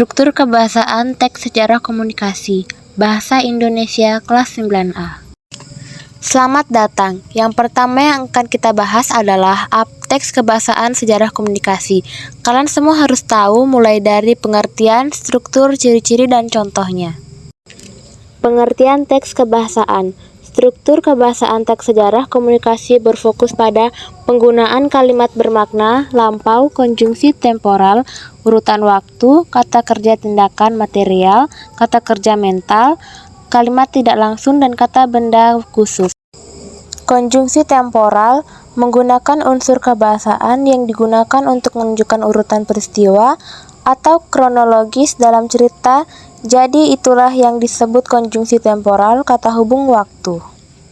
Struktur kebahasaan teks sejarah komunikasi, Bahasa Indonesia kelas 9A. Selamat datang. Yang pertama yang akan kita bahas adalah teks kebahasaan sejarah komunikasi. Kalian semua harus tahu mulai dari pengertian, struktur, ciri-ciri, dan contohnya. Pengertian teks kebahasaan. Struktur kebahasaan teks sejarah komunikasi berfokus pada penggunaan kalimat bermakna, lampau, konjungsi temporal, urutan waktu, kata kerja tindakan material, kata kerja mental, kalimat tidak langsung, dan kata benda khusus. Konjungsi temporal menggunakan unsur kebahasaan yang digunakan untuk menunjukkan urutan peristiwa atau kronologis dalam cerita. Jadi itulah yang disebut konjungsi temporal, kata hubung waktu.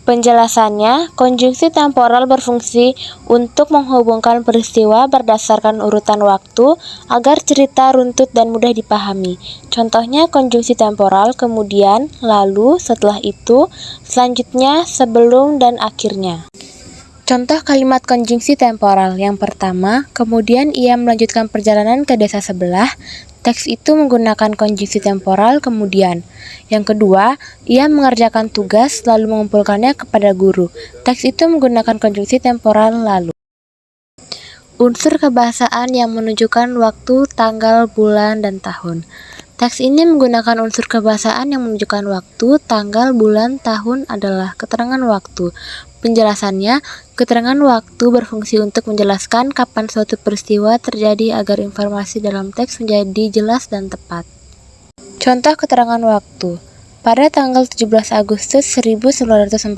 Penjelasannya, konjungsi temporal berfungsi untuk menghubungkan peristiwa berdasarkan urutan waktu agar cerita runtut dan mudah dipahami. Contohnya konjungsi temporal, kemudian, lalu, setelah itu, selanjutnya, sebelum, dan akhirnya. Contoh kalimat konjungsi temporal. Yang pertama, kemudian ia melanjutkan perjalanan ke desa sebelah. Teks itu menggunakan konjungsi temporal kemudian. Yang kedua, ia mengerjakan tugas lalu mengumpulkannya kepada guru. Teks itu menggunakan konjungsi temporal lalu. Unsur kebahasaan yang menunjukkan waktu, tanggal, bulan, dan tahun. Teks ini menggunakan unsur kebahasaan yang menunjukkan waktu, tanggal, bulan, tahun adalah keterangan waktu. Penjelasannya, keterangan waktu berfungsi untuk menjelaskan kapan suatu peristiwa terjadi agar informasi dalam teks menjadi jelas dan tepat. Contoh keterangan waktu. Pada tanggal 17 Agustus 1945,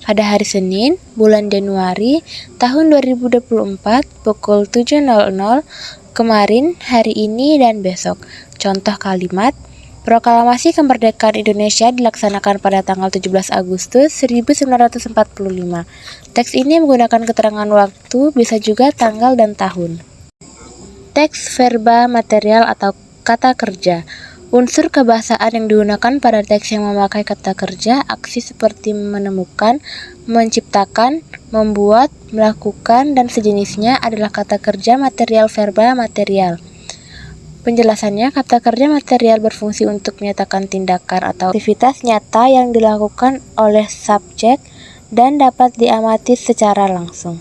pada hari Senin, bulan Januari, tahun 2024, pukul 7.00, kemarin, hari ini, dan besok. Contoh kalimat, Proklamasi Kemerdekaan Indonesia dilaksanakan pada tanggal 17 Agustus 1945. Teks ini menggunakan keterangan waktu, bisa juga tanggal dan tahun. Teks verba material atau kata kerja. Unsur kebahasaan yang digunakan pada teks yang memakai kata kerja, aksi seperti menemukan, menciptakan, membuat, melakukan, dan sejenisnya adalah kata kerja material verba material. Penjelasannya, kata kerja material berfungsi untuk menyatakan tindakan atau aktivitas nyata yang dilakukan oleh subjek dan dapat diamati secara langsung.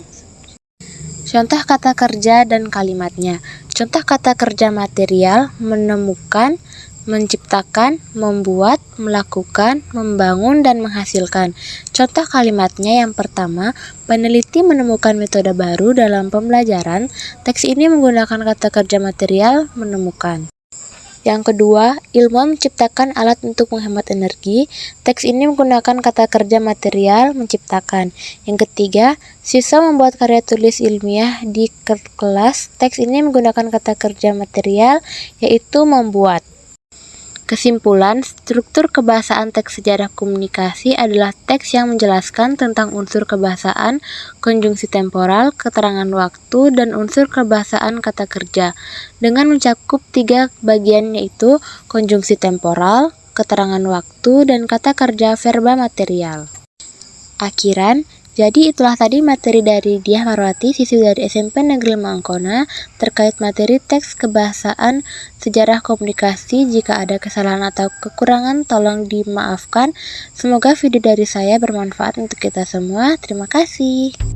Contoh kata kerja dan kalimatnya. Contoh kata kerja material, menemukan, menciptakan, membuat, melakukan, membangun, dan menghasilkan. Contoh kalimatnya yang pertama, peneliti menemukan metode baru dalam pembelajaran. Teks ini menggunakan kata kerja material, menemukan. Yang kedua, ilmuwan menciptakan alat untuk menghemat energi. Teks ini menggunakan kata kerja material, menciptakan. Yang ketiga, siswa membuat karya tulis ilmiah di kelas. Teks ini menggunakan kata kerja material, yaitu membuat. Kesimpulan, struktur kebahasaan teks sejarah komunikasi adalah teks yang menjelaskan tentang unsur kebahasaan, konjungsi temporal, keterangan waktu, dan unsur kebahasaan kata kerja, dengan mencakup 3 bagian yaitu konjungsi temporal, keterangan waktu, dan kata kerja verba material. Akhiran, jadi itulah tadi materi dari Diah Marwati, siswi dari SMP Negeri 5 Angkona, terkait materi teks kebahasaan sejarah komunikasi. Jika ada kesalahan atau kekurangan, tolong dimaafkan. Semoga video dari saya bermanfaat untuk kita semua. Terima kasih.